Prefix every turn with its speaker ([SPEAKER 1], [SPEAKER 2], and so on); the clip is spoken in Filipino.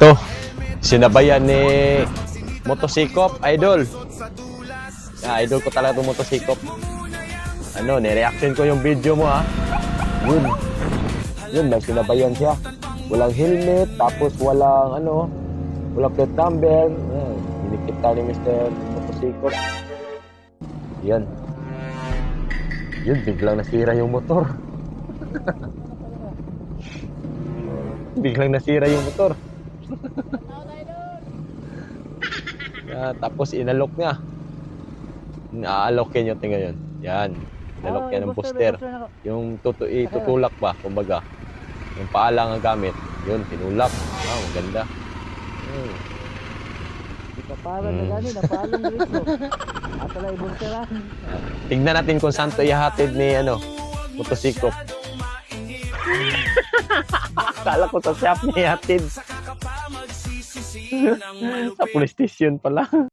[SPEAKER 1] Ito, sinabayan ni Motosikop, idol. Idol ko talaga itong Motosikop. Ni-reaction ko yung video mo, ha. Yun, may sinabayan siya. Walang helmet, tapos walang plate number. Dinikita ni Mr. Motosikop. Yan. Yun, biglang nasira yung motor. Biglang nasira yung motor. Tapos inalok niya. Aalokin yung tinga yun. Yan. Inalok niya ng booster. Yung tutulak ba, kumbaga. Yung paala nga gamit. Yun, tinulak. Maganda.
[SPEAKER 2] Parang na gani, napalong dito. At alay booster.
[SPEAKER 1] Tignan natin kung saan to ihatid ni Motosikop. Akala ko sa shop niya ihatid. Sa police station pala.